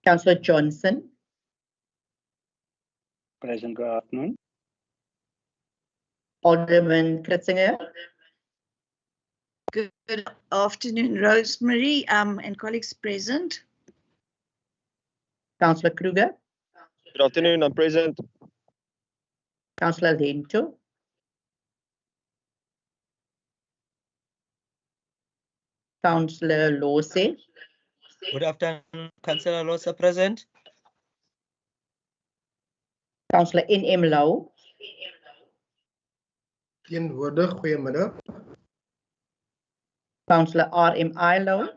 Councillor Johnson. Present, good afternoon. Alderman Kritzinger. Good afternoon, Rosemary, and colleagues present. Councillor Kruger. Good afternoon, I'm present. Councillor Lento. Councillor Lose. Good afternoon, Councillor Losa present. Councillor N.M. Lau. Teenwoordig, goeiemiddag. Councillor R.M.I. Lau.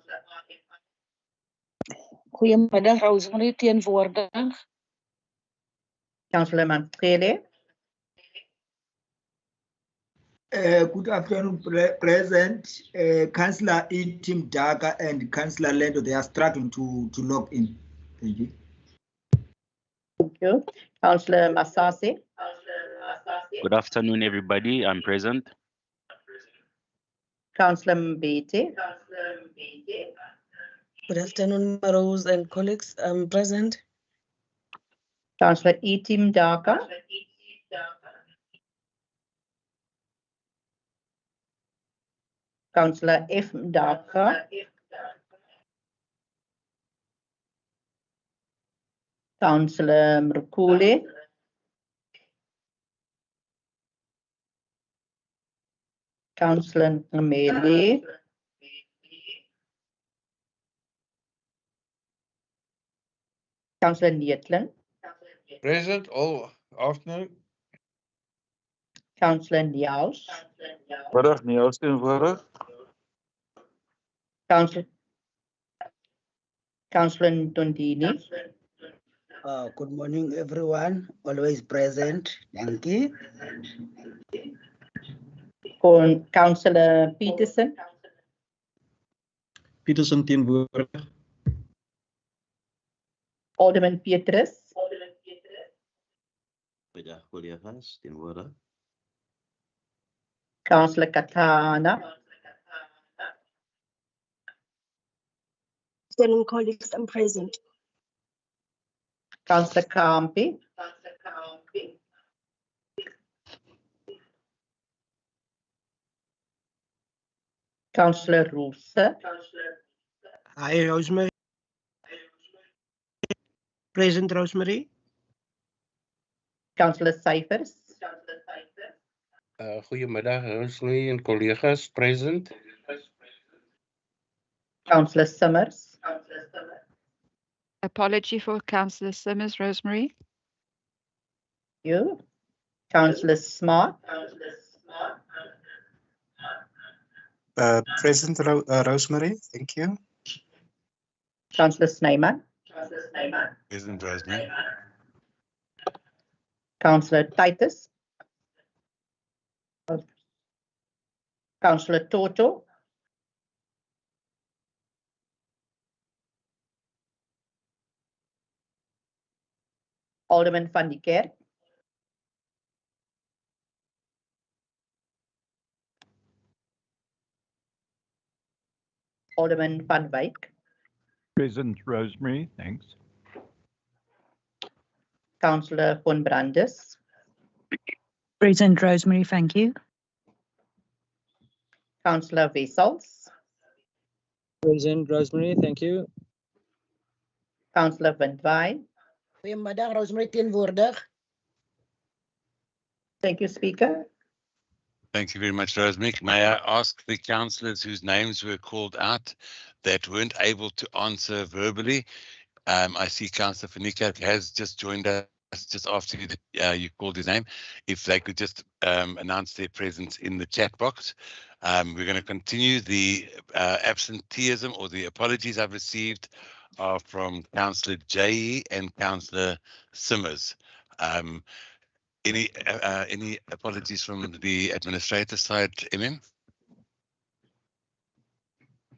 Goedemiddag, Rosemary, teenwoordig. Councillor Mantkele. Good afternoon, present. Councillor Tim Daga and Councillor Lendo, they are struggling to log in. Thank you. Thank you. Councillor Masasi. Good afternoon, everybody. I'm present. Councillor Mbete. Good afternoon, Rose and colleagues. I'm present. Councillor Etim Daka. Councillor F. Daka. Councillor Mrukule. Councillor Ngameli. Councillor Neetling. Present all afternoon. Councillor Niels. Middag, Niels teenwoordig. Councillor Ndondini. Good morning, everyone. Always present. Thank you. Councillor Peterson. Peterson teenwoordig. Alderman Petrus. Middag, collega's, teenwoordig. Councillor Katana. Afternoon, colleagues, I'm present. Councillor Kampi. Councillor Roosa. Hi, Rosemary. Present, Rosemary. Councillor Cyphers. Goedemiddag, Rosemary en collega's, present. Councillor Summers. Apology for Councillor Summers, Rosemary. You. Councillor Smart. Present, Rosemary, thank you. Councillor Snyman. Present, Rosemary. Councillor Titus. Councillor Toto. Alderman van die Kerk. Alderman van Wyk. Present, Rosemary, thanks. Councillor von Brandes. Present, Rosemary, thank you. Councillor Wessels. Present, Rosemary, thank you. Councillor Windwey. Goedemiddag, Rosemary, teenwoordig. Thank you, Speaker. Thank you very much, Rosemary. May I ask the councillors whose names were called out that weren't able to answer verbally? I see Councillor Fanika has just joined us just after you called his name. If they could just announce their presence in the chat box. We're going to continue. The absenteeism or the apologies I've received are from Councillor Jay and Councillor Simmers. Any apologies from the administrator side, MM?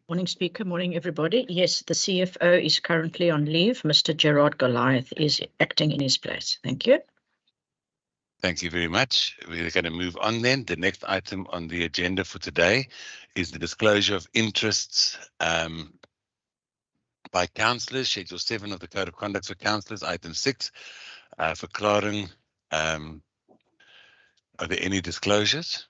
Morning, Speaker. Morning, everybody. Yes, the CFO is currently on leave. Mr. Gerard Goliath is acting in his place. Thank you. Thank you very much. We're going to move on then. The next item on the agenda for today is the disclosure of interests by councillors, Schedule 7 of the Code of Conduct for Councillors, Item 6, verklaring. Are there any disclosures?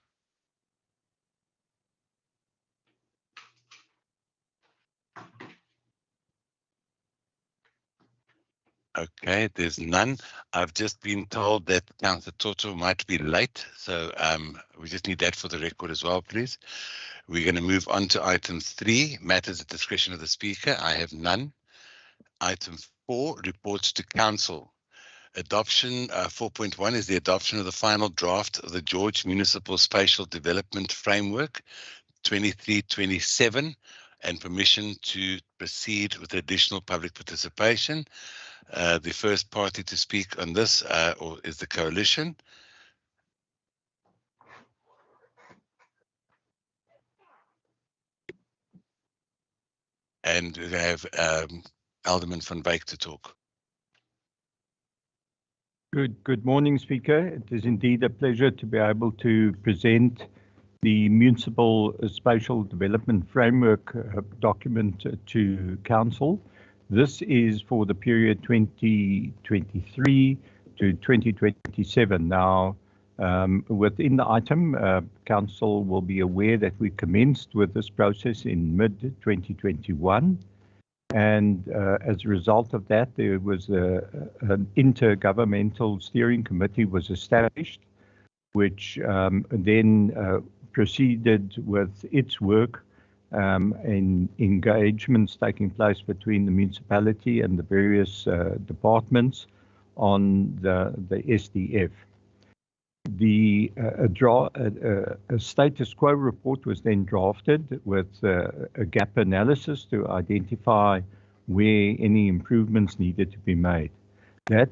Okay, there's none. I've just been told that Councillor Toto might be late, so we just need that for the record as well, please. We're going to move on to item 3, matters at discretion of the Speaker. I have none. Item 4, reports to Council. Adoption 4.1 is the adoption of the final draft of the George Municipal Spatial Development Framework 23-27 and permission to proceed with additional public participation. The first party to speak on this is the coalition. And we have Alderman van Wyk to talk. Good morning, Speaker. It is indeed a pleasure to be able to present the Municipal Spatial Development Framework document to Council. This is for the period 2023 to 2027. Now, within the item, Council will be aware that we commenced with this process in mid-2021. And as a result of that, there was an intergovernmental steering committee was established, which then proceeded with its work in engagements taking place between the municipality and the various departments on the SDF. A status quo report was then drafted with a gap analysis to identify where any improvements needed to be made. That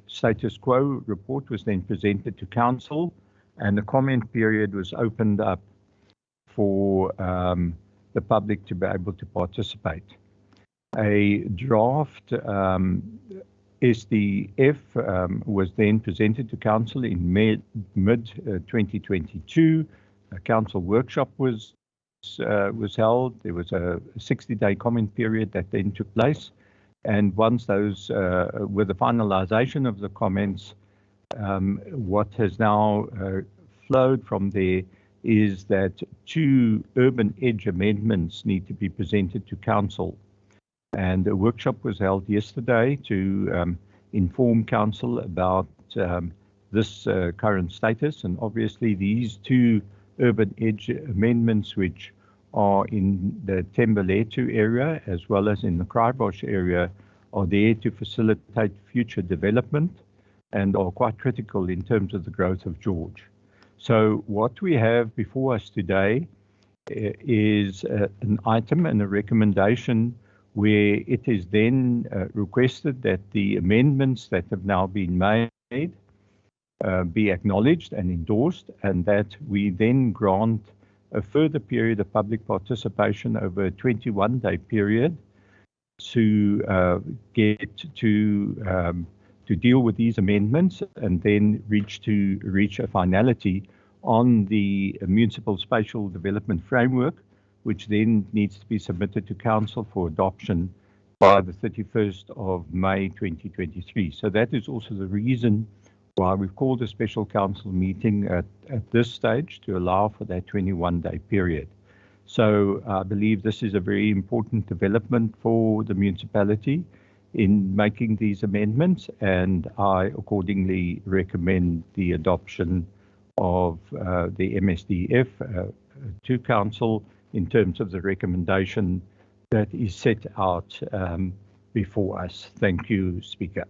status quo report was then presented to Council, and the comment period was opened up for the public to be able to participate. A draft SDF was then presented to Council in mid-2022. A Council workshop was held. There was a 60-day comment period that then took place. And once those, with the finalization of the comments, what has now flowed from there is that 2 urban edge amendments need to be presented to Council. And a workshop was held yesterday to inform Council about this current status. And obviously these 2 urban edge amendments, which are in the Thembalethu area as well as in the Kraaibosch area, are there to facilitate future development and are quite critical in terms of the growth of George. So what we have before us today is an item and a recommendation where it is then requested that the amendments that have now been made be acknowledged and endorsed, and that we then grant a further period of public participation over a 21-day period to get to deal with these amendments and then reach a finality on the Municipal Spatial Development Framework, which then needs to be submitted to Council for adoption by the 31st of May 2023. So that is also the reason why we've called a special Council meeting at this stage to allow for that 21-day period. So I believe this is a very important development for the municipality in making these amendments, and I accordingly recommend the adoption of the MSDF to Council in terms of the recommendation that is set out before us. Thank you, Speaker.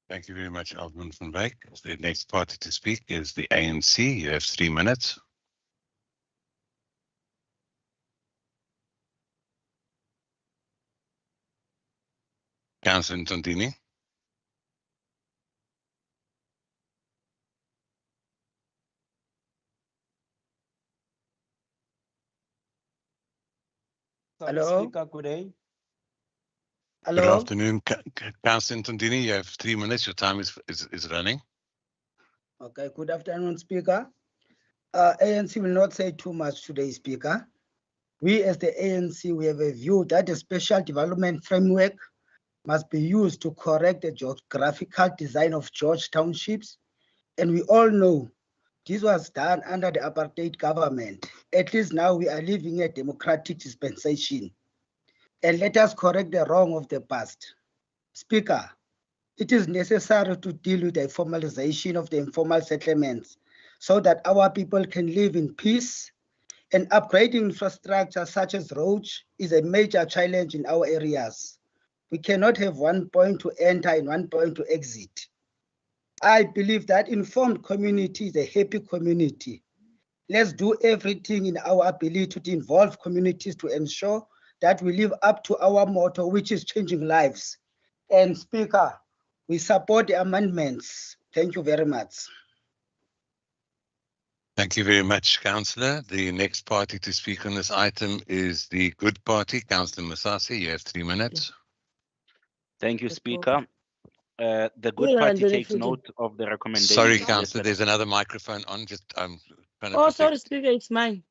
Thank you very much, Alderman van Wyk. The next party to speak is the ANC. You have 3 minutes. Councillor Ntondini. Hello. Speaker, good day. Hello. Good afternoon, Councillor Ntondini. You have 3 minutes. Your time is running. Okay, good afternoon, Speaker. ANC will not say too much today, Speaker. We as the ANC, we have a view that the special development framework must be used to correct the geographical design of George Townships. And we all know this was done under the apartheid government. At least now we are living a democratic dispensation. And let us correct the wrong of the past. Speaker, it is necessary to deal with the formalization of the informal settlements so that our people can live in peace, and upgrading infrastructure such as roads is a major challenge in our areas. We cannot have one point to enter and one point to exit. I believe that informed community is a happy community. Let's do everything in our ability to involve communities to ensure that we live up to our motto, which is changing lives. And Speaker, we support the amendments. Thank you very much. Thank you very much, Councillor. The next party to speak on this item is the Good Party. Councillor Masasi, you have 3 minutes. Thank you, Speaker. The Good Party takes note of the recommendation. Sorry, Councillor, there's another microphone on. Just trying to Oh, sorry, protect- Speaker, it's mine.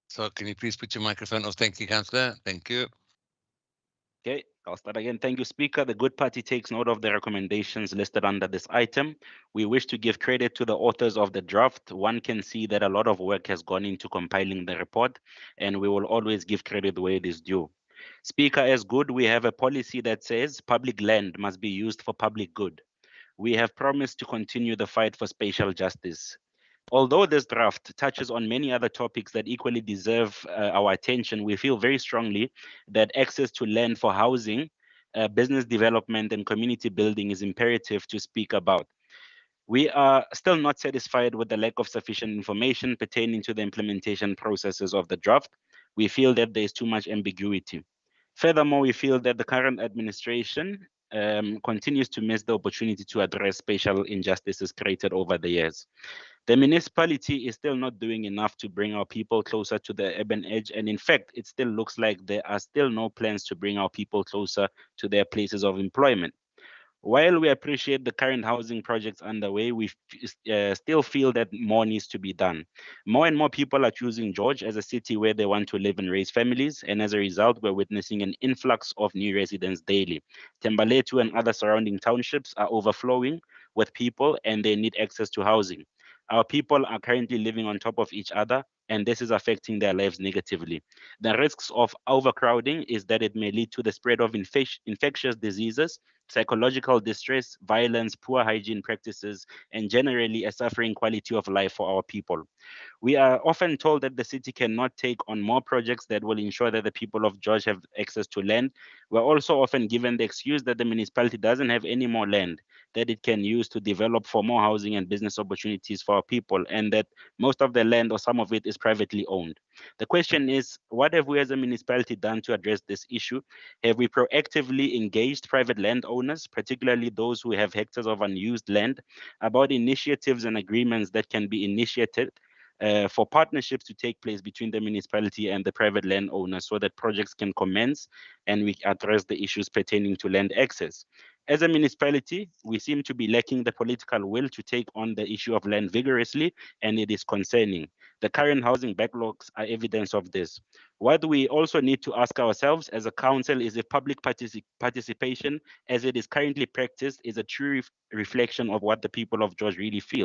So can you please put your microphone off? Thank you, Councillor. Thank you. Okay, I'll start again. Thank you, Speaker. The Good Party takes note of the recommendations listed under this item. We wish to give credit to the authors of the draft. One can see that a lot of work has gone into compiling the report, and we will always give credit where it is due. Speaker, as good, we have a policy that says public land must be used for public good. We have promised to continue the fight for spatial justice. Although this draft touches on many other topics that equally deserve our attention, we feel very strongly that access to land for housing, business development, and community building is imperative to speak about. We are still not satisfied with the lack of sufficient information pertaining to the implementation processes of the draft. We feel that there is too much ambiguity. Furthermore, we feel that the current administration continues to miss the opportunity to address spatial injustices created over the years. The municipality is still not doing enough to bring our people closer to the urban edge, and in fact, it still looks like there are still no plans to bring our people closer to their places of employment. While we appreciate the current housing projects underway, we still feel that more needs to be done. More and more people are choosing George as a city where they want to live and raise families, and as a result, we're witnessing an influx of new residents daily. Thembalethu and other surrounding townships are overflowing with people, and they need access to housing. Our people are currently living on top of each other, and this is affecting their lives negatively. The risks of overcrowding is that it may lead to the spread of infectious diseases, psychological distress, violence, poor hygiene practices, and generally a suffering quality of life for our people. We are often told that the city cannot take on more projects that will ensure that the people of George have access to land. We're also often given the excuse that the municipality doesn't have any more land that it can use to develop for more housing and business opportunities for our people, and that most of the land or some of it is privately owned. The question is, what have we as a municipality done to address this issue? Have we proactively engaged private landowners, particularly those who have hectares of unused land, about initiatives and agreements that can be initiated for partnerships to take place between the municipality and the private landowners so that projects can commence and we address the issues pertaining to land access? As a municipality, we seem to be lacking the political will to take on the issue of land vigorously, and it is concerning. The current housing backlogs are evidence of this. What we also need to ask ourselves as a council is if public participation, as it is currently practiced, is a true reflection of what the people of George really feel.